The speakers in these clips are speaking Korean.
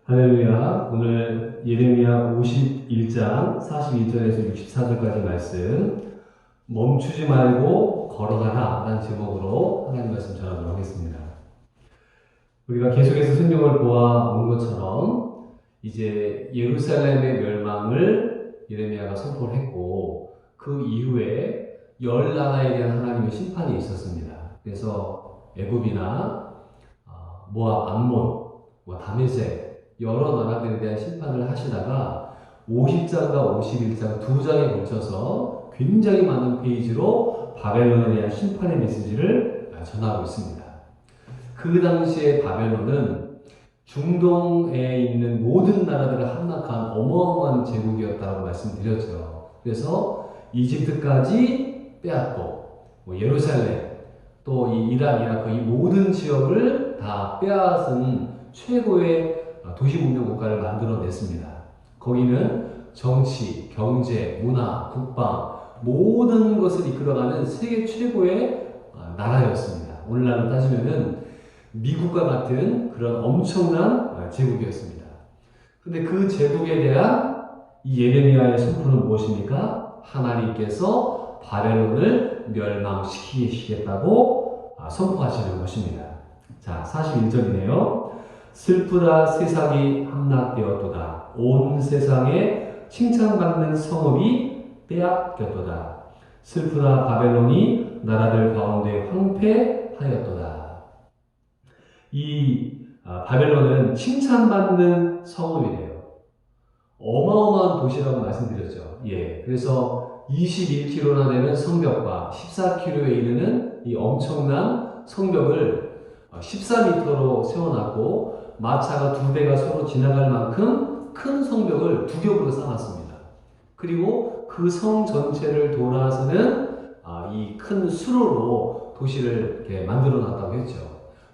할렐루야. 오늘 예레미야 51장 41절에서 64절까지 말씀 멈추지 말고 걸어가라 라는 제목으로 하나님 말씀 전하도록 하겠습니다. 우리가 계속해서 성경을 보아온 것처럼 이제 예루살렘의 멸망을 예레미야가 선포를 했고 그 이후에 열 나라에 대한 하나님의 심판이 있었습니다. 그래서 애굽이나 모압, 암몬, 다메섹 여러 나라들에 대한 심판을 하시다가 50장과 51장 두 장에 걸쳐서 굉장히 많은 페이지로 바벨론에 대한 심판의 메시지를 전하고 있습니다. 그 당시에 바벨론은 중동에 있는 모든 나라들을 함락한 어마어마한 제국이었다고 말씀드렸죠. 그래서 이집트까지 빼앗고 예루살렘 또 이 이란, 이라크 이 모든 지역을 다 빼앗은 최고의 도시 문명 국가를 만들어냈습니다. 거기는 정치, 경제, 문화, 국방 모든 것을 이끌어가는 세계 최고의 나라였습니다. 오늘날로 따지면은 미국과 같은 그런 엄청난 제국이었습니다. 근데 그 제국에 대한 이 예레미야의 선포는 무엇입니까? 하나님께서 바벨론을 멸망시키시겠다고 선포하시는 것입니다. 자, 41절이네요. 슬프다 세상이 함락되었도다. 온 세상에 칭찬받는 성읍이 빼앗겼도다. 슬프다 바벨론이 나라들 가운데 황폐하였도다. 이 바벨론은 칭찬받는 성읍이래요. 어마어마한 도시라고 말씀드렸죠. 그래서 21km나 되는 성벽과 14km에 이르는 이 엄청난 성벽을 14m로 세워놨고 마차가 두 대가 서로 지나갈 만큼 큰 성벽을 두 겹으로 쌓았습니다. 그리고 그 성 전체를 돌아서는 이 큰 수로로 도시를 이렇게 만들어 놨다고 했죠.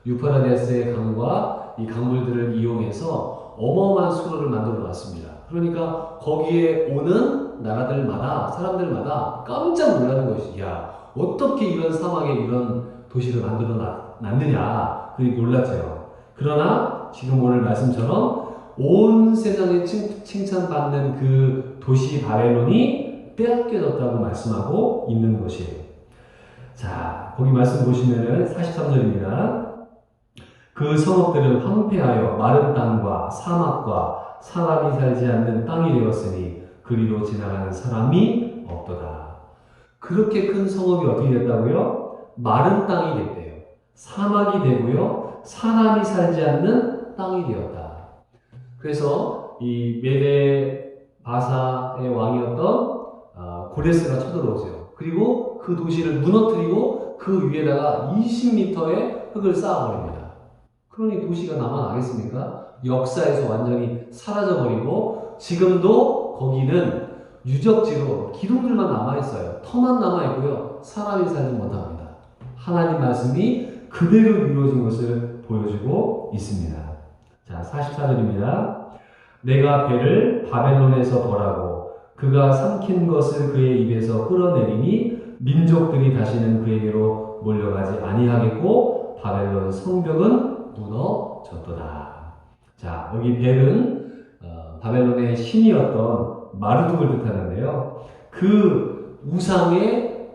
유프라데스의 강과 이 강물들을 이용해서 어마어마한 수로를 만들어 놨습니다. 그러니까 거기에 오는 나라들마다 사람들마다 깜짝 놀라는 것이 어떻게 이런 사막에 이런 도시를 만들어 놨느냐 그렇게 놀랐죠. 그러나 지금 오늘 말씀처럼 온 세상에 칭찬받는 그 도시 바벨론이 빼앗겨졌다고 말씀하고 있는 것이에요. 자, 거기 말씀 보시면은 43절입니다. 그 성읍들은 황폐하여 마른 땅과 사막과 사람이 살지 않는 땅이 되었으니 그리로 지나가는 사람이 없도다. 그렇게 큰 성읍이 어떻게 됐다고요? 마른 땅이 됐대요. 사막이 되고요. 사람이 살지 않는 땅이 되었다. 그래서 이 메데 바사의 왕이었던 고레스가 쳐들어오죠. 그리고 그 도시를 무너뜨리고 그 위에다가 20m의 흙을 쌓아버립니다. 그러니 도시가 남아나겠습니까? 역사에서 완전히 사라져버리고 지금도 거기는 유적지로 기둥들만 남아있어요. 터만 남아있고요. 사람이 살지 못합니다. 하나님 말씀이 그대로 이루어진 것을 보여주고 있습니다. 자, 44절입니다. 내가 배를 바벨론에서 벌하고 그가 삼킨 것을 그의 입에서 끌어내리니 민족들이 다시는 그에게로 몰려가지 아니하겠고 바벨론 성벽은 무너졌도다. 자, 여기 벨은 바벨론의 신이었던 마르둑을 뜻하는데요. 그 우상의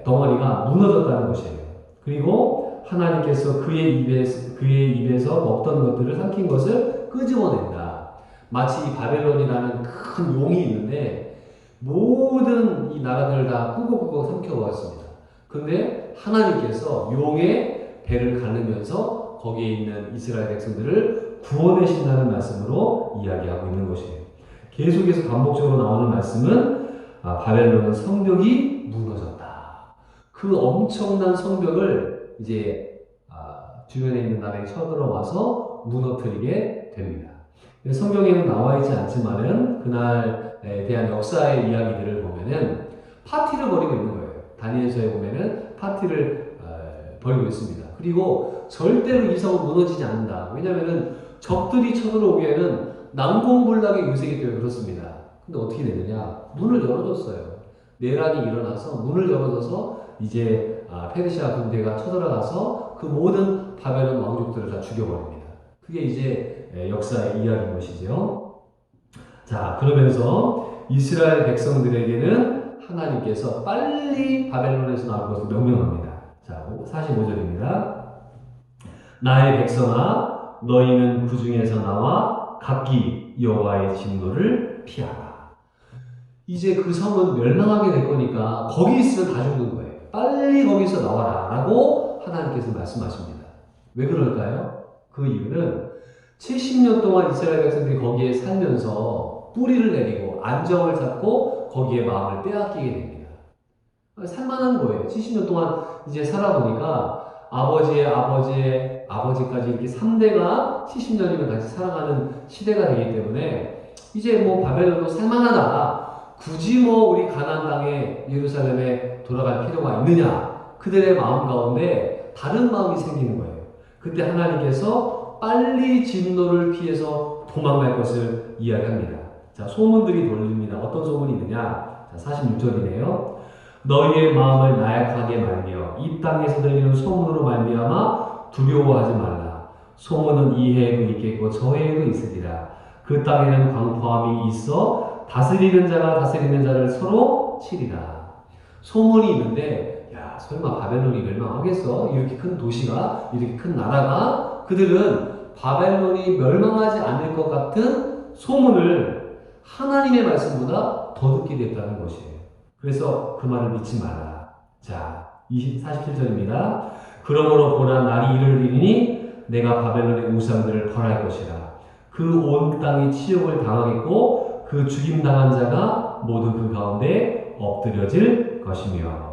덩어리가 무너졌다는 것이에요. 그리고 하나님께서 그의 입에서 먹던 것들을 삼킨 것을 끄집어낸다. 마치 이 바벨론이라는 큰 용이 있는데 모든 이 나라들을 다 꾸벅꾸벅 삼켜보았습니다. 근데 하나님께서 용의 배를 가르면서 거기에 있는 이스라엘 백성들을 구원하신다는 말씀으로 이야기하고 있는 것이에요. 계속해서 반복적으로 나오는 말씀은 바벨론 성벽이 무너졌다. 그 엄청난 성벽을 이제 주변에 있는 나라에 쳐들어와서 무너뜨리게 됩니다. 성경에는 나와 있지 않지만은 그날에 대한 역사의 이야기들을 보면은 파티를 벌이고 있는 거예요. 다니엘서에 보면은 파티를 벌이고 있습니다. 그리고 절대로 이 성은 무너지지 않는다. 왜냐하면은 적들이 쳐들어오기에는 난공불락의 요새기 때문에 그렇습니다. 근데 어떻게 되느냐? 문을 열어줬어요. 내란이 일어나서 문을 열어줘서 이제 페르시아 군대가 쳐들어가서 그 모든 바벨론 왕족들을 다 죽여버립니다. 그게 이제 역사의 이야기인 것이죠. 자, 그러면서 이스라엘 백성들에게는 하나님께서 빨리 바벨론에서 나올 것을 명령합니다. 자, 45절입니다. 나의 백성아, 너희는 그 중에서 나와 각기 여호와의 진노를 피하라. 이제 그 성은 멸망하게 될 거니까 거기 있으면 다 죽는 거예요. 빨리 거기서 나와라 라고 하나님께서 말씀하십니다. 왜 그럴까요? 그 이유는 70년 동안 이스라엘 백성들이 거기에 살면서 뿌리를 내리고 안정을 잡고 거기에 마음을 빼앗기게 됩니다. 살만한 거예요. 70년 동안 이제 살아보니까 아버지의 아버지의 아버지까지 이렇게 3대가 70년이면 같이 살아가는 시대가 되기 때문에 이제 뭐 바벨론도 살만하다. 굳이 뭐 우리 가나안 땅에 예루살렘에 돌아갈 필요가 있느냐. 그들의 마음 가운데 다른 마음이 생기는 거예요. 그때 하나님께서 빨리 진노를 피해서 도망갈 것을 이야기합니다. 자, 소문들이 돌립니다. 어떤 소문이 있느냐? 자, 46절이네요. 너희의 마음을 나약하게 말며 이 땅에서 들리는 소문으로 말미암아 두려워하지 말라. 소문은 이 해에도 있겠고 저 해에도 있으리라. 그 땅에는 광포함이 있어 다스리는 자가 다스리는 자를 서로 치리라. 소문이 있는데 야, 설마 바벨론이 멸망하겠어? 이렇게 큰 도시가, 이렇게 큰 나라가? 그들은 바벨론이 멸망하지 않을 것 같은 소문을 하나님의 말씀보다 더 듣게 됐다는 것이에요. 그래서 그 말을 믿지 마라. 자, 47절입니다. 그러므로 보라, 날이 이르리니 내가 바벨론의 우상들을 벌할 것이라. 그 온 땅이 치욕을 당하겠고 그 죽임당한 자가 모두 그 가운데 엎드려질 것이며.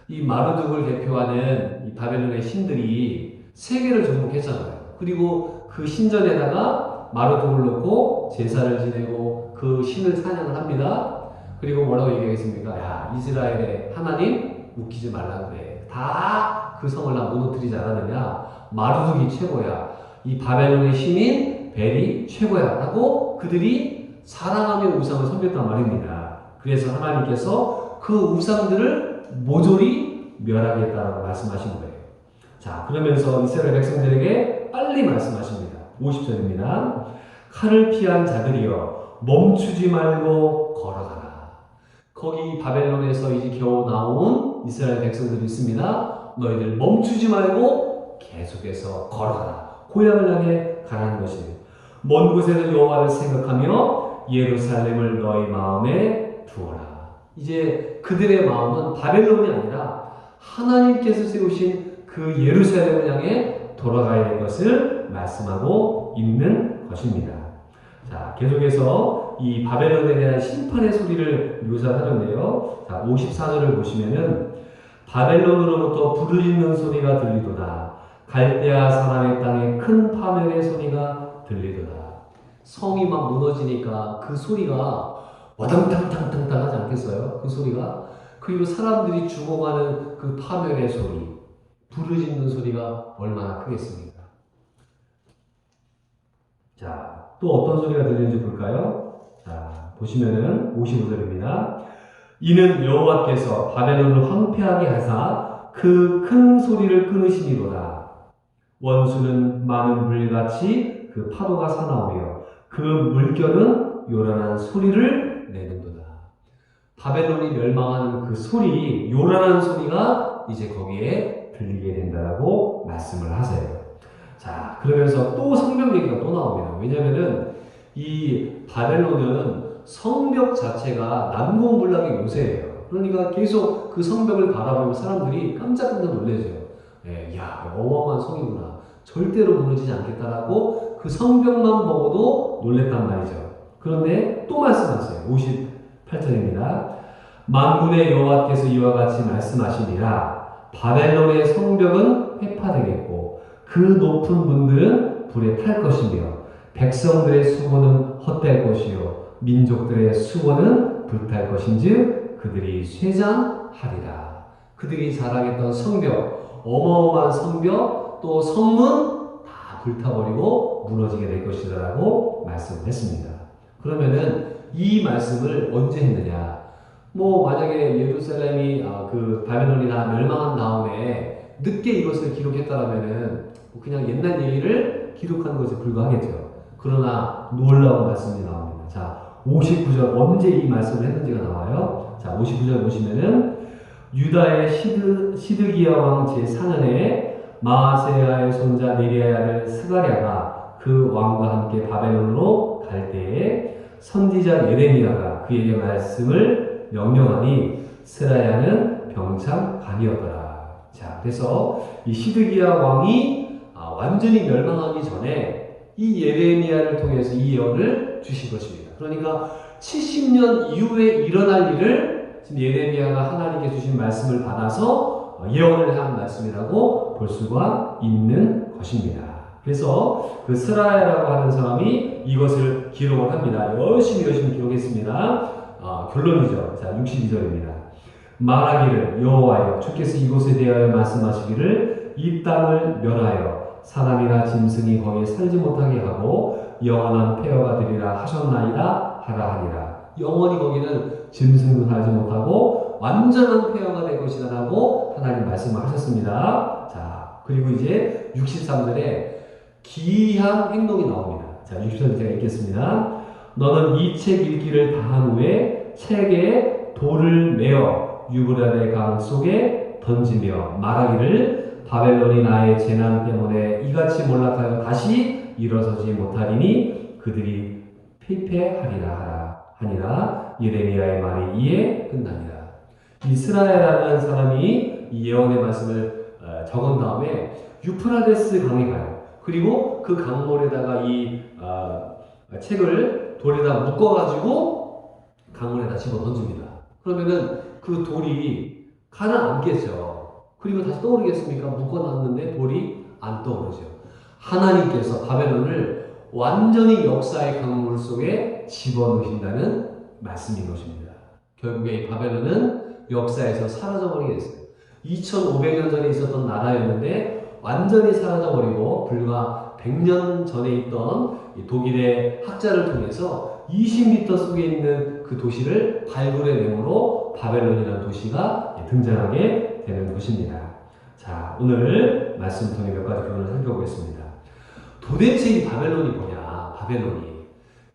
이 마르둑을 대표하는 이 바벨론의 신들이 세계를 정복했잖아요. 그리고 그 신전에다가 마르둑을 놓고 제사를 지내고 그 신을 찬양을 합니다. 그리고 뭐라고 얘기하겠습니까? 야, 이스라엘의 하나님 웃기지 말라 그래. 다 그 성을 나 무너뜨리지 않았느냐? 마르둑이 최고야. 이 바벨론의 신인 벨이 최고야. 라고 그들이 사랑하며 우상을 섬겼단 말입니다. 그래서 하나님께서 그 우상들을 모조리 멸하겠다라고 말씀하신 거예요. 자, 그러면서 이스라엘 백성들에게 빨리 말씀하십니다. 50절입니다. 칼을 피한 자들이여 멈추지 말고 걸어가라. 거기 바벨론에서 이제 겨우 나온 이스라엘 백성들이 있습니다. 너희들 멈추지 말고 계속해서 걸어가라. 고향을 향해 가라는 것이에요. 먼 곳에서 여호와를 생각하며 예루살렘을 너희 마음에 두어라. 이제 그들의 마음은 바벨론이 아니라 하나님께서 세우신 그 예루살렘을 향해 돌아가야 될 것을 말씀하고 있는 것입니다. 자, 계속해서 이 바벨론에 대한 심판의 소리를 묘사하는데요. 자, 54절을 보시면은 바벨론으로부터 부르짖는 소리가 들리도다. 갈대아 사람의 땅에 큰 파멸의 소리가 들리도다. 성이 막 무너지니까 그 소리가 와당탕탕탕탕 하지 않겠어요? 그 소리가. 그리고 사람들이 죽어가는 그 파멸의 소리, 부르짖는 소리가 얼마나 크겠습니까? 자, 또 어떤 소리가 들리는지 볼까요? 자, 보시면은 55절입니다. 이는 여호와께서 바벨론을 황폐하게 하사 그 큰 소리를 끊으시니로다. 원수는 많은 물같이 그 파도가 사나우며 그 물결은 요란한 소리를 내는도다. 바벨론이 멸망하는 그 소리, 요란한 소리가 이제 거기에 들리게 된다라고 말씀을 하세요. 자, 그러면서 또 성벽 얘기가 또 나옵니다. 왜냐면은 이 바벨론은 성벽 자체가 난공불락의 요새예요. 그러니까 계속 그 성벽을 바라보면 사람들이 깜짝깜짝 놀라죠. 야, 어마어마한 성이구나. 절대로 무너지지 않겠다라고 그 성벽만 보고도 놀랬단 말이죠. 그런데 또 말씀하세요. 58절입니다. 만군의 여호와께서 이와 같이 말씀하시니라. 바벨론의 성벽은 회파되겠고 그 높은 문들은 불에 탈 것이며 백성들의 수고는 헛될 것이요 민족들의 수고는 불탈 것인즉 그들이 쇠잔하리라. 그들이 자랑했던 성벽, 어마어마한 성벽, 또 성문 다 불타버리고 무너지게 될 것이라고 말씀을 했습니다. 그러면은 이 말씀을 언제 했느냐? 뭐 만약에 예루살렘이 그 바벨론이 다 멸망한 다음에 늦게 이것을 기록했다라면은 그냥 옛날 얘기를 기록한 것에 불과하겠죠. 그러나 놀라운 말씀이 나옵니다. 자, 59절 언제 이 말씀을 했는지가 나와요. 자, 59절 보시면은 유다의 시드기야 왕 제4년에 마아세야의 손자 네리야의 아들 스가랴가 그 왕과 함께 바벨론으로 갈 때에 선지자 예레미야가 그에게 말씀을 명령하니 스라야는 병창간이었더라. 자, 그래서 이 시드기야 왕이 완전히 멸망하기 전에 이 예레미야를 통해서 이 예언을 주신 것입니다. 그러니까 70년 이후에 일어날 일을 지금 예레미야가 하나님께 주신 말씀을 받아서 예언을 한 말씀이라고 볼 수가 있는 것입니다. 그래서 그 스라야라고 하는 사람이 이것을 기록을 합니다. 열심히 기록했습니다. 결론이죠. 자, 62절입니다. 말하기를 여호와여 주께서 이곳에 대하여 말씀하시기를 이 땅을 멸하여 사람이나 짐승이 거기에 살지 못하게 하고 영원한 폐허가 되리라 하셨나이다 하라 하니라. 영원히 거기는 짐승도 살지 못하고 완전한 폐허가 될 것이다라고 하나님 말씀을 하셨습니다. 자, 그리고 이제 63절에 기이한 행동이 나옵니다. 자, 63절 제가 읽겠습니다. 너는 이 책 읽기를 다한 후에 책에 돌을 메어 유브라데 강 속에 던지며 말하기를 바벨론이 나의 재난 때문에 이같이 몰락하여 다시 일어서지 못하리니 그들이 피폐하리라 하니라. 예레미야의 말이 이에 끝납니다. 이스라엘이라는 사람이 이 예언의 말씀을 적은 다음에 유프라데스 강에 가요. 그리고 그 강물에다가 이 책을 돌에다 묶어가지고 강물에다 집어 던집니다. 그러면은 그 돌이 가라앉겠죠. 그리고 다시 떠오르겠습니까? 묶어놨는데 돌이 안 떠오르죠. 하나님께서 바벨론을 완전히 역사의 강물 속에 집어넣으신다는 말씀인 것입니다. 결국에 이 바벨론은 역사에서 사라져버리게 됐어요. 2500년 전에 있었던 나라였는데 완전히 사라져버리고 불과 100년 전에 있던 독일의 학자를 통해서 20m 속에 있는 그 도시를 발굴해내므로 바벨론이라는 도시가 등장하게 되는 것입니다. 자, 오늘 말씀 통해 몇 가지 교훈을 살펴보겠습니다. 도대체 이 바벨론이 뭐냐? 바벨론이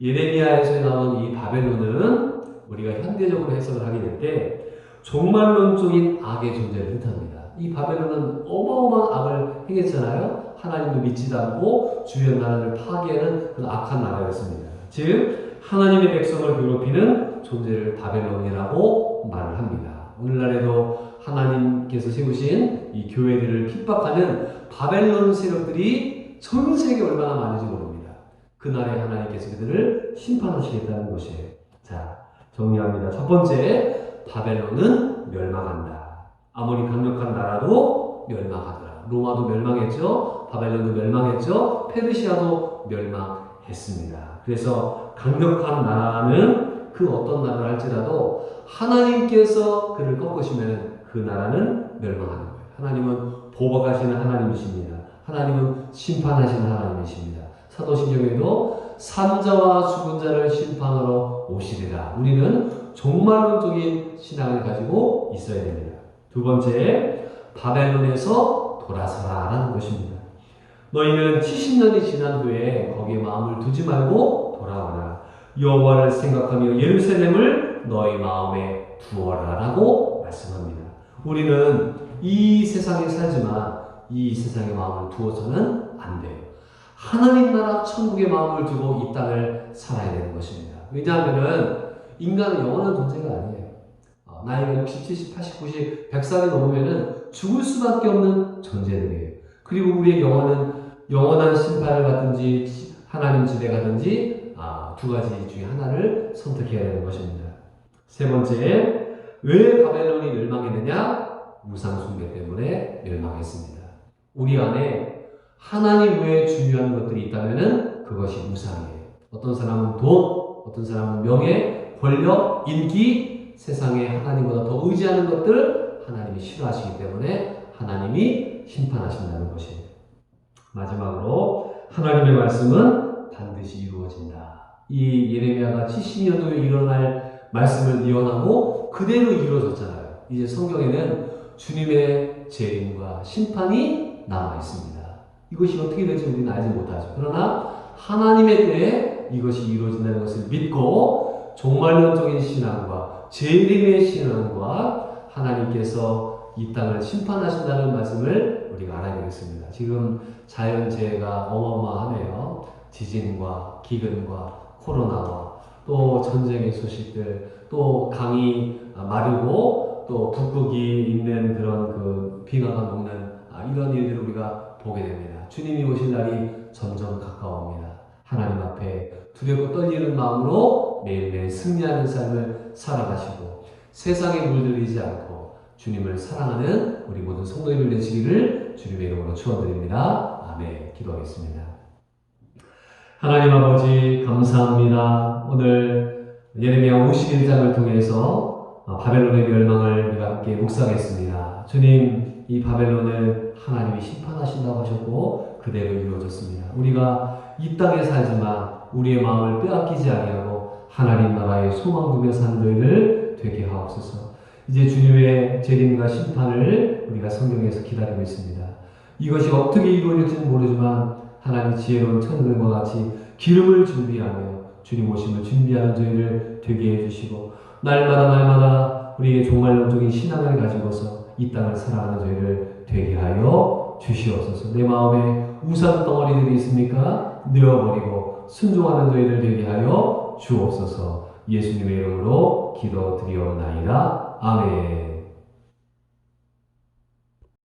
예레미야에서 나온 이 바벨론은 우리가 현대적으로 해석을 하게 될 때 종말론적인 악의 존재를 뜻합니다. 이 바벨론은 어마어마한 악을 행했잖아요. 하나님도 믿지도 않고 주변 나라를 파괴하는 그런 악한 나라였습니다. 즉 하나님의 백성을 괴롭히는 존재를 바벨론이라고 말을 합니다. 오늘날에도 하나님께서 세우신 이 교회들을 핍박하는 바벨론 세력들이 전 세계에 얼마나 많은지 모릅니다. 그날에 하나님께서 그들을 심판하시겠다는 것이에요. 자, 정리합니다. 첫 번째, 바벨론은 멸망한다. 아무리 강력한 나라도 멸망하더라. 로마도 멸망했죠. 바벨론도 멸망했죠. 페르시아도 멸망했습니다. 그래서 강력한 나라는 그 어떤 나라를 할지라도 하나님께서 그를 꺾으시면 그 나라는 멸망하는 거예요. 하나님은 보복하시는 하나님이십니다. 하나님은 심판하시는 하나님이십니다. 사도신경에도 산자와 죽은 자를 심판하러 오시리라. 우리는 종말론적인 신앙을 가지고 있어야 됩니다. 두 번째, 바벨론에서 돌아서라라는 것입니다. 너희는 70년이 지난 후에 거기에 마음을 두지 말고 돌아오라. 여호와를 생각하며 예루살렘을 너희 마음에 두어라라고 말씀합니다. 우리는 이 세상에 살지만 이 세상에 마음을 두어서는 안 돼요. 하나님 나라 천국의 마음을 두고 이 땅을 살아야 되는 것입니다. 왜냐하면 인간은 영원한 존재가 아니에요. 나이가 60, 70, 80, 90, 100살이 넘으면 죽을 수밖에 없는 존재들이에요. 그리고 우리의 영원한 심판을 받든지 하나님 집에 가든지 두 가지 중에 하나를 선택해야 되는 것입니다. 세 번째, 왜 바벨론이 멸망했느냐? 우상 숭배 때문에 멸망했습니다. 우리 안에 하나님 외에 중요한 것들이 있다면 그것이 우상이에요. 어떤 사람은 돈, 어떤 사람은 명예, 권력, 인기, 세상에 하나님보다 더 의지하는 것들 하나님이 싫어하시기 때문에 하나님이 심판하신다는 것이에요. 마지막으로 하나님의 말씀은 반드시 이루어진다. 이 예레미야가 70년 후에 일어날 말씀을 예언하고 그대로 이루어졌잖아요. 이제 성경에는 주님의 재림과 심판이 남아 있습니다. 이것이 어떻게 될지 우리는 알지 못하죠. 그러나 하나님의 때에 이것이 이루어진다는 것을 믿고 종말론적인 신앙과 재림의 신앙과 하나님께서 이 땅을 심판하신다는 말씀을 우리가 알아야 되겠습니다. 지금 자연재해가 어마어마하네요. 지진과 기근과 코로나와 또 전쟁의 소식들, 또 강이 마르고 또 북극이 있는 그런 그 빙하가 녹는 이런 일들을 우리가 보게 됩니다. 주님이 오실 날이 점점 가까워옵니다. 하나님 앞에 두렵고 떨리는 마음으로 매일매일 승리하는 삶을 살아가시고 세상에 물들이지 않고 주님을 사랑하는 우리 모든 성도님들 되시기를 주님의 이름으로 축원드립니다. 아멘. 기도하겠습니다. 하나님 아버지 감사합니다. 오늘 예레미야 51장을 통해서 바벨론의 멸망을 우리가 함께 묵상했습니다. 주님, 이 바벨론을 하나님이 심판하신다고 하셨고 그대로 이루어졌습니다. 우리가 이 땅에 살지만 우리의 마음을 빼앗기지 아니하고 하나님 나라의 소망 두며 사는 저희를 되게 하옵소서. 이제 주님의 재림과 심판을 우리가 성경에서 기다리고 있습니다. 이것이 어떻게 이루어질지는 모르지만 하나님 지혜로운 천들과 같이 기름을 준비하며 주님 오심을 준비하는 저희를 되게 해주시고 날마다 우리의 종말론적인 신앙을 가지고서 이 땅을 살아가는 저희를 되게 하여 주시옵소서. 내 마음에 우상 덩어리들이 있습니까? 내어버리고 순종하는 저희를 되게 하여 주옵소서. 예수님의 이름으로 기도드리옵나이다. 아멘.